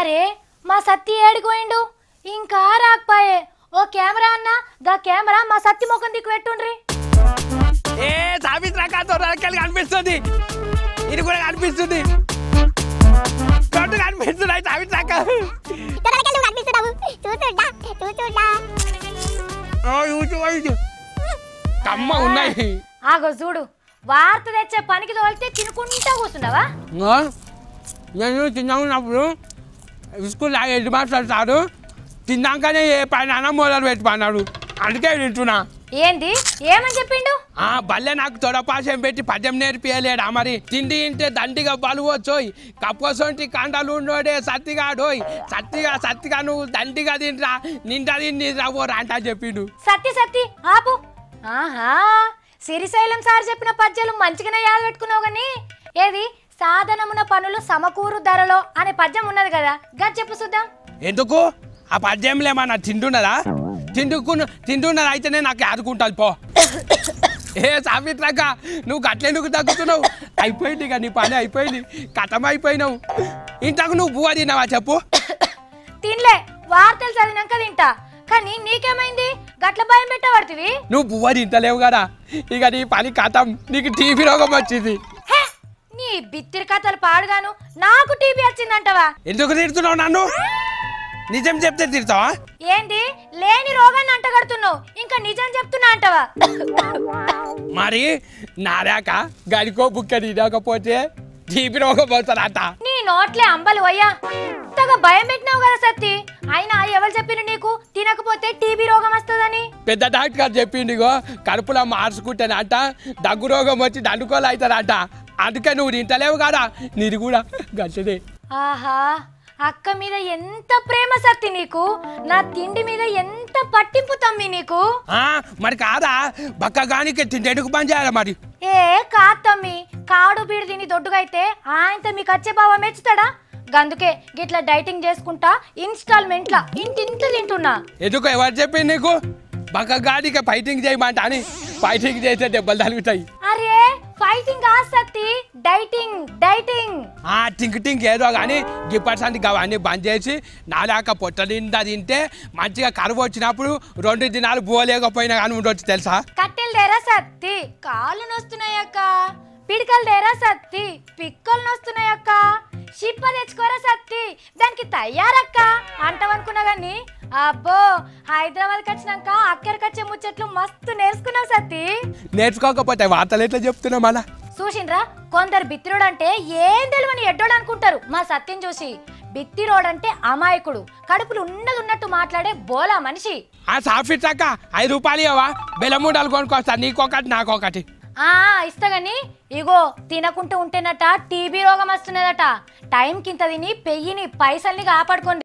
అరే మా సత్తి ఏడిపోయిండు ఇంకా రాకపోయే ఓ కెమెరా అన్న గా కెమెరా మా సత్తి ముఖం దిక్కు పెట్టుండ్రి ఏ సావిత్రి కాతో రకలు కనిపిస్తుంది ఇది కూడా కనిపిస్తుంది కనిపిస్తున్నాయి సావిత్రి కమ్మ ఉన్నాయి ఆగో చూడు వార్త తెచ్చే పనికి తోలితే తినుకుంటా కూర్చుండవా నేను తిన్నప్పుడు స్కూల్ హెడ్ మాస్టర్ సారు తిన్నాకనే ఏ పైన మొదలు పెట్టుకున్నాడు అందుకే వింటున్నా ఏంది ఏమని చెప్పిండు బల్లె నాకు తొడపాశం పెట్టి పద్యం నేర్పియలేడా మరి తిండి ఇంటే దండిగా బలువచ్చోయ్ కప్పసొంటి కండలు ఉండోడే సత్తిగాడోయ్ సత్తిగా నువ్వు దండిగా తింటరా నిండా తిండిరా పోరా అంట చెప్పిండు సత్తి ఆపు ఆహా సిరిశైలం సార్ చెప్పిన పద్యాలు మంచిగానే యాద పెట్టుకున్నావు గానీ ఏది సాధనమున పనులు సమకూరు ధరలో అనే పద్యం ఉన్నది కదా గా చెప్పు చూద్దాం ఎందుకు ఆ పద్యంలో ఏమన్నా తింటున్నదా తింటున్నది అయితేనే నాకు ఆదుకుంటుంది పో ఏ సావిత్రక నువ్వు గట్లెందుకు తగ్గుతున్నావు అయిపోయింది ఇక నీ పని అయిపోయింది కథం అయిపోయినావు ఇంతకు నువ్వు బువ్వ తిన్నావా చెప్పు తినలే వార్తలు చదివినాక తింటా కానీ నీకేమైంది గట్ల భయం పెట్టబడుతుంది నువ్వు బువ్వ తింటలేవు కదా ఇక నీ పని కథం నీకు టీబీ రోగం వచ్చింది నీ బిత్తిరి కథలు పాడుగాను నాకు టీబీ వచ్చిందంటవా ఎందుకు తిడుతున్నావు నన్ను నిజం చెప్తే తిడతావా ఏంది లేని రోగాన్ని అంటగడుతున్నావు ఇంకా నిజం చెప్తున్నా అంటవా మరి నారాక గడికో బుక్క తినకపోతే టీబీ రోగం పోతారట నీ నోట్లే అంబలు అయ్యా ఇంతగా భయం పెట్టినావు కదా సత్తి అయినా ఎవరు చెప్పిన నీకు తినకపోతే టీబీ రోగం వస్తుందని పెద్ద డాక్టర్ గారు చెప్పిండిగో కడుపులో మార్చుకుంటేనంట దగ్గు రోగం వచ్చి దండుకోలు అవుతారంట అందుకే నువ్వు తింటలేవు కదా నీది కూడా గట్టిదే ఆహా అక్క మీద ఎంత ప్రేమ సత్తి నీకు నా తిండి మీద ఎంత పట్టింపు తమ్మి నీకు మరి కాదా బక్కగానికి తిండెడుకు పని చేయాలి మరి ఏ కాదు తమ్మి కాడు బీడు తిని దొడ్డుగా అయితే ఆయనతో మీకు వచ్చే బావ మెచ్చుతాడా గందుకే గిట్లా డైటింగ్ చేసుకుంటా ఇన్స్టాల్మెంట్లా ఇంటింటి తింటున్నా ఎందుకు ఎవరు చెప్పింది నీకు బక్కగానికి ఫైటింగ్ చేయమంట అని ఫైటింగ్ చేస్తే దెబ్బలు తలుగుతాయి అరే ఫైటింగ్ ఆ సత్తి డైటింగ్ టింక్ ఏదో కానీ గిప్పటి అవన్నీ బంద్ చేసి నాలాక పొట్ట నిండా తింటే మంచిగా కరువు వచ్చినప్పుడు 2 దినాలు పోలేకపోయినా కానీ ఉండొచ్చు తెలుసా కట్టెలు దేరా సత్తి కాళ్ళు నొస్తున్నాయక్క పిడికలు దేరా సత్తి పిక్కలు నొస్తున్నాయక్క షిప్ప తెచ్చుకోరా సత్తి దానికి తయారక్క అంటావనుకున్నా గాని అబ్బో హైదరాబాద్కి వచ్చినాక అక్కడికొచ్చే ముచ్చట్లు మస్తు నేర్చుకున్నావు సత్తి నేర్చుకోకపోతే వార్తలు ఎట్లా చెప్తున్నా మళ్ళా చూసిండ్రా కొందరు బిత్తిరోడంటే ఏం తెలియని ఎడ్డోడు అనుకుంటారు మా సత్యం చూసి బిత్తిరోడంటే అమాయకుడు కడుపులు ఉన్నట్టు మాట్లాడే బోలా మనిషి సాఫిట్రాక 5 రూపాయలు ఇవ్వవా బెల్లమూడలు కొనుక్కొస్తా నీకొకటి నాకొకటి ఇస్తగాని ఇగో తినకుంటూ ఉంటేనట టీబీ రోగం వస్తున్నదట టైం కింత తిని పెయ్యిని పైసల్ని కాపాడుకోండి